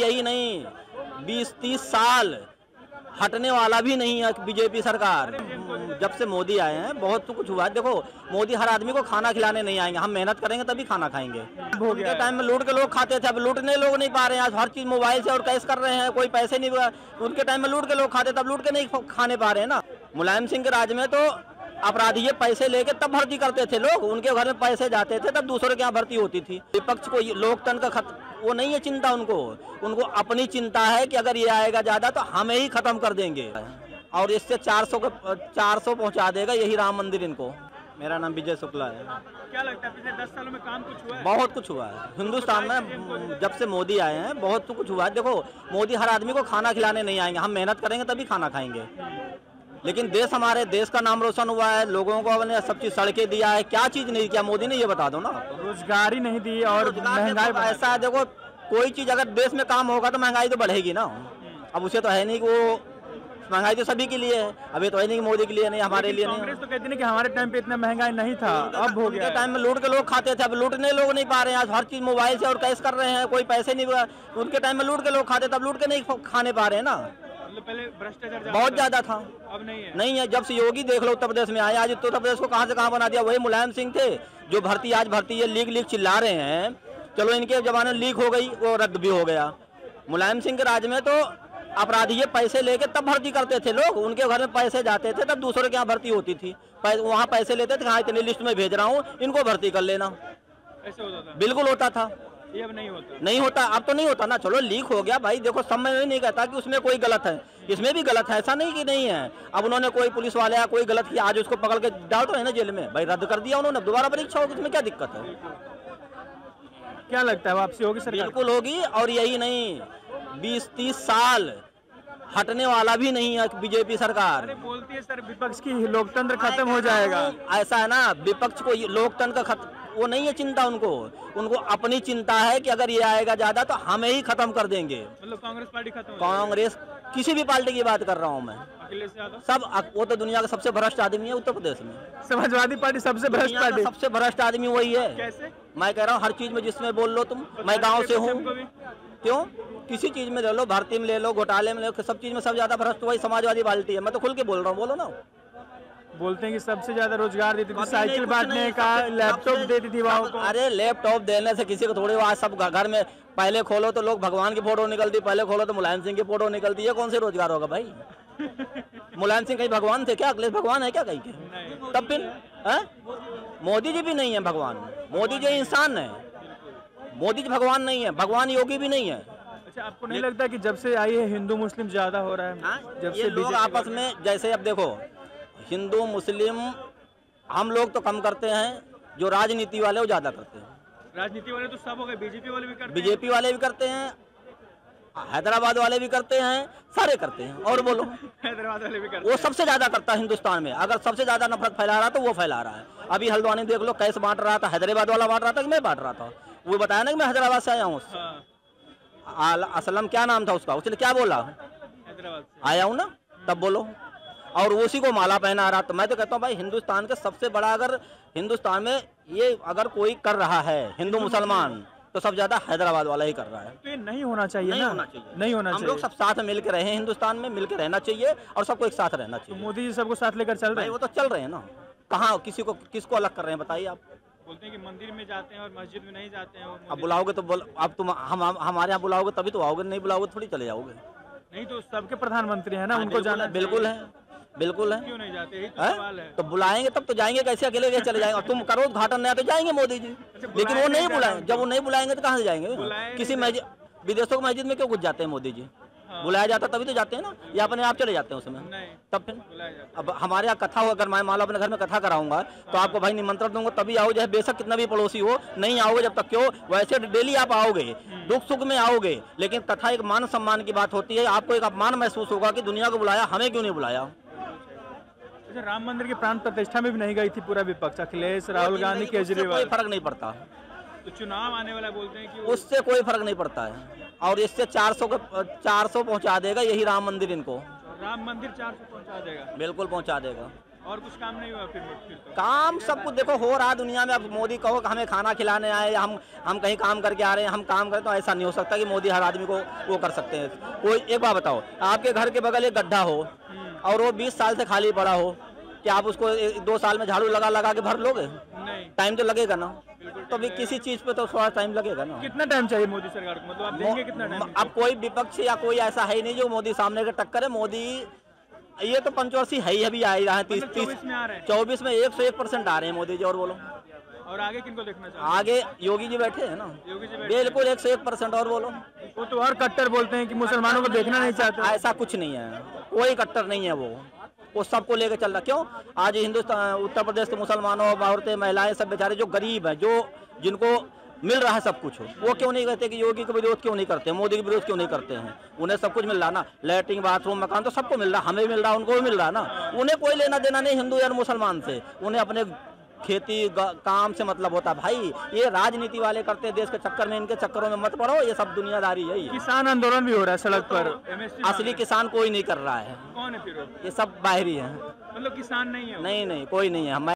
यही नहीं 20-30 साल हटने वाला भी नहीं है बीजेपी सरकार। जब से मोदी आए हैं बहुत तो कुछ हुआ है। देखो मोदी हर आदमी को खाना खिलाने नहीं आएंगे, हम मेहनत करेंगे तभी खाना खाएंगे। उनके टाइम में लूट के लोग खाते थे, अब लूटने लोग नहीं पा रहे हैं। आज हर चीज मोबाइल से और कैश कर रहे हैं, कोई पैसे नहीं। उनके टाइम में लूट के लोग खाते थे, अब लूट के नहीं खाने पा रहे हैं ना। मुलायम सिंह के राज में तो अपराधी ये पैसे लेके तब भर्ती करते थे लोग, उनके घर में पैसे जाते थे तब दूसरों के यहाँ भर्ती होती थी। विपक्ष को लोकतंत्र का वो नहीं है चिंता, उनको अपनी चिंता है कि अगर ये आएगा ज्यादा तो हमें ही खत्म कर देंगे और इससे 400 पहुंचा देगा यही राम मंदिर इनको। मेरा नाम विजय शुक्ला है। क्या लगता है पिछले 10 सालों में काम कुछ हुआ है? बहुत कुछ हुआ है हिंदुस्तान में जब से मोदी आए हैं, बहुत तो कुछ हुआ है। देखो मोदी हर आदमी को खाना खिलाने नहीं आएंगे, हम मेहनत करेंगे तभी खाना खाएंगे। लेकिन हमारे देश का नाम रोशन हुआ है, लोगों को अपने सब चीज सड़कें दिया है। क्या चीज नहीं किया मोदी ने, ये बता दो ना। रोजगार ही नहीं दी और महंगाई ऐसा है। देखो कोई चीज अगर देश में काम होगा तो महंगाई तो बढ़ेगी ना। अब उसे तो है नहीं कि वो महंगाई तो सभी के लिए है, अभी तो है नहीं कि मोदी के लिए नहीं, हमारे लिए नहीं। कांग्रेस तो कहती है कि हमारे टाइम पे इतना महंगाई नहीं था, अब हो गया। टाइम में लूट के लोग खाते थे, अब लूटने लोग नहीं पा रहे हैं। आज हर चीज मोबाइल से और कैश कर रहे हैं, कोई पैसे नहीं। उनके टाइम में लूट के लोग खाते थे, अब लूट के नहीं खाने पा रहे हैं ना। पहले भ्रष्टाचार बहुत ज्यादा था, अब नहीं है। जब से योगी देख लो उत्तर प्रदेश में आए, आज उत्तर प्रदेश को कहां से कहां बना दिया। वही मुलायम सिंह थे जो भर्ती आज भर्ती ये लीक चिल्ला रहे हैं। चलो इनके जमाने में लीक हो गई, वो रद्द भी हो गया। मुलायम सिंह के राज में तो अपराधी ये पैसे लेके तब भर्ती करते थे लोग, उनके घर में पैसे जाते थे तब दूसरों के यहाँ भर्ती होती थी। वहाँ पैसे लेते थे, हाँ इतनी लिस्ट में भेज रहा हूँ, इनको भर्ती कर लेना। ऐसे होता था? बिल्कुल होता था। ये अब नहीं होता। नहीं होता, अब तो नहीं होता ना। चलो लीक हो गया भाई, देखो सब में नहीं कहता कि उसमें कोई गलत है, इसमें भी गलत है, ऐसा नहीं कि नहीं है। अब उन्होंने कोई पुलिस वाले या कोई गलत किया, आज उसको पकड़ के डाल तो है ना जेल में, भाई रद्द कर दिया उन्होंने, दोबारा परीक्षा होगी, इसमें क्या दिक्कत है? क्या लगता है वापसी होगी सरकार? बिल्कुल होगी। और यही नहीं 20-30 साल हटने वाला भी नहीं है बीजेपी सरकार। अरे बोलती है सर विपक्ष की लोकतंत्र खत्म हो जाएगा। ऐसा है ना, विपक्ष को लोकतंत्र का वो नहीं है चिंता, उनको अपनी चिंता है कि अगर ये आएगा ज्यादा तो हमें ही खत्म कर देंगे। मतलब कांग्रेस पार्टी खत्म? कांग्रेस किसी भी पार्टी की बात कर रहा हूँ मैं, अखिलेश यादव सब। वो तो दुनिया का सबसे भ्रष्ट आदमी है उत्तर प्रदेश में। समाजवादी पार्टी सबसे भ्रष्ट पार्टी? सबसे भ्रष्ट आदमी वही है। कैसे? मैं कह रहा हूँ हर चीज में जिसमें बोल लो तुम। मैं गाँव से हूँ, क्यों किसी चीज में ले लो, भर्ती में ले लो, घोटाले में ले लो, सब चीज में सब ज्यादा भ्रष्ट वही समाजवादी पार्टी है। मैं तो खुल के बोल रहा हूँ, बोलो ना। बोलते हैं कि सबसे ज्यादा रोजगार देती थी, साइकिल बांटने का, लैपटॉप देती थी वहाँ को। अरे लैपटॉप देने से किसी को थोड़ी, आज सब घर में पहले खोलो तो लोग भगवान की फोटो निकलती, पहले खोलो तो मुलायम सिंह की फोटो निकलती है। कौन से रोजगार होगा भाई? मुलायम सिंह कहीं भगवान थे क्या? अखिलेश भगवान है क्या कहीं के? तब फिर मोदी जी भी नहीं है भगवान, मोदी जी इंसान है, मोदी जी भगवान नहीं है, भगवान योगी भी नहीं है। अच्छा, आपको नहीं लगता कि जब से आई है हिंदू मुस्लिम ज्यादा हो रहा है? जब से लोग आपस में, जैसे अब देखो हिंदू मुस्लिम हम लोग तो कम करते हैं, जो राजनीति वाले वो ज्यादा करते हैं। राजनीति वाले तो सब हो गए, बीजेपी वाले भी करते हैं। बीजेपी वाले भी करते हैं, हैदराबाद वाले भी करते हैं, सारे करते हैं। और बोलो हैदराबाद वाले भी करते हैं। वो सबसे ज्यादा करता है हिंदुस्तान में। अगर सबसे ज्यादा नफरत फैला रहा तो वो फैला रहा है। अभी हल्द्वानी देख लो, कैसे बांट रहा था, हैदराबाद वाला बांट रहा था कि मैं बांट रहा था? वो बताया ना कि मैं हैदराबाद से आया हूँ। असलम क्या नाम था उसका, उसने क्या बोला? हैदराबाद से आया हूँ ना, तब बोलो। और उसी को माला पहना रहा। तो मैं तो कहता हूँ भाई हिंदुस्तान के सबसे बड़ा, अगर हिंदुस्तान में ये अगर कोई कर रहा है हिंदू मुसलमान, तो सब ज्यादा हैदराबाद वाला ही कर रहा है। तो ये नहीं होना चाहिए, नहीं होना चाहिए, नहीं होना चाहिए। हम लोग सब साथ में मिलकर रहे, हिंदुस्तान में मिलकर रहना चाहिए और सबको एक साथ रहना चाहिए। तो मोदी जी सबको साथ लेकर चल रहे हैं? वो तो चल रहे हैं ना, कहाँ किसको अलग कर रहे हैं बताइए आप? बोलते हैं कि मंदिर में जाते हैं और मस्जिद में नहीं जाते हैं। अब बुलाओगे तो अब तुम हमारे यहाँ बुलाओगे तभी तो आओगे, नहीं बुलाओगे थोड़ी चले जाओगे। नहीं तो सबके प्रधानमंत्री है ना, उनको जाना बिल्कुल है, बिल्कुल है। क्यों नहीं जाते? यही तो सवाल है। तो बुलाएंगे तब तो जाएंगे, कैसे अकेले कैसे चले जाएंगे? तुम करो उद्घाटन नया तो जाएंगे मोदी जी। लेकिन वो नहीं बुलाएंगे, जब वो नहीं बुलाएंगे तो कहाँ से जाएंगे? किसी विदेशों की मस्जिद में क्यों घुस जाते हैं मोदी जी? बुलाया जाता तभी तो जाते हैं ना, या अपने आप चले जाते हैं उसमें? तब फिर अब हमारे यहाँ कथा हो, अगर मैं मान लो अपने घर में कथा कराऊंगा तो आपको भाई निमंत्रण दूंगा तभी आओ, चाहे बेशक कितना भी पड़ोसी हो। नहीं आओगे जब तक क्यों? वैसे डेली आप आओगे, दुख सुख में आओगे, लेकिन कथा एक मान सम्मान की बात होती है। आपको एक अपमान महसूस होगा कि दुनिया को बुलाया, हमें क्यों नहीं बुलाया? अच्छा, राम मंदिर की प्राण प्रतिष्ठा में भी नहीं गई थी पूरा विपक्ष, अखिलेश, राहुल गांधी, केजरीवाल। कोई फर्क नहीं पड़ता। तो चुनाव आने वाला बोलते हैं कि उससे कोई फर्क नहीं पड़ता है। और इससे 400 पहुंचा देगा यही राम मंदिर इनको। राम मंदिर 400 पहुंचा देगा? बिल्कुल पहुंचा देगा। और कुछ काम नहीं हुआ फिर तो? काम सब कुछ देखो हो रहा दुनिया में। अब मोदी कहो कि हमें खाना खिलाने आए, हम कहीं काम करके आ रहे हैं, हम काम करें, तो ऐसा नहीं हो सकता कि मोदी हर आदमी को वो कर सकते हैं। कोई एक बात बताओ, आपके घर के बगल एक गड्ढा हो और वो 20 साल से खाली पड़ा हो, क्या आप उसको 2 साल में झाड़ू लगा के भर लोगे? नहीं, टाइम तो लगेगा ना। तो भी किसी चीज पे तो थोड़ा टाइम लगेगा ना। कितना टाइम चाहिए मोदी सरकार को, मतलब आप देंगे कितना टाइम? अब कोई विपक्ष या कोई ऐसा है ही नहीं जो मोदी सामने के टक्कर है। मोदी ये तो पंचवर्षीय है ही, अभी आ ही रहा है। 24 में आ रहे हैं। 24 में 101% आ रहे हैं मोदी जी। और बोलो, और आगे किनको देखना चाहिए? आगे योगी जी बैठे हैं ना, योगी जी बैठे बिल्कुल 101%। और बोलो, वो तो और कट्टर बोलते हैं कि मुसलमानों को देखना नहीं चाहते। ऐसा कुछ नहीं है, कोई कट्टर नहीं है। वो सबको लेके चल रहा। क्यों आज हिंदुस्तान उत्तर प्रदेश के मुसलमानों, औरतें, महिलाएं सब बेचारे जो गरीब हैं, जो जिनको मिल रहा है सब कुछ, वो क्यों नहीं कहते कि योगी का विरोध क्यों नहीं करते, मोदी का विरोध क्यों नहीं करते हैं? उन्हें सब कुछ मिल रहा ना, लैट्रिन, बाथरूम, मकान तो सबको मिल रहा, हमें भी मिल रहा, उनको भी मिल रहा ना। उन्हें कोई लेना देना नहीं हिंदू या मुसलमान से, उन्हें अपने खेती काम से मतलब होता है। भाई ये राजनीति वाले करते हैं देश के चक्कर में, इनके चक्करों में मत पड़ो, ये सब दुनियादारी है। किसान आंदोलन भी हो रहा है सड़क पर, असली किसान कोई नहीं कर रहा है, कौन है फिर? ये सब बाहरी है। मतलब किसान नहीं है? नहीं, कोई नहीं है।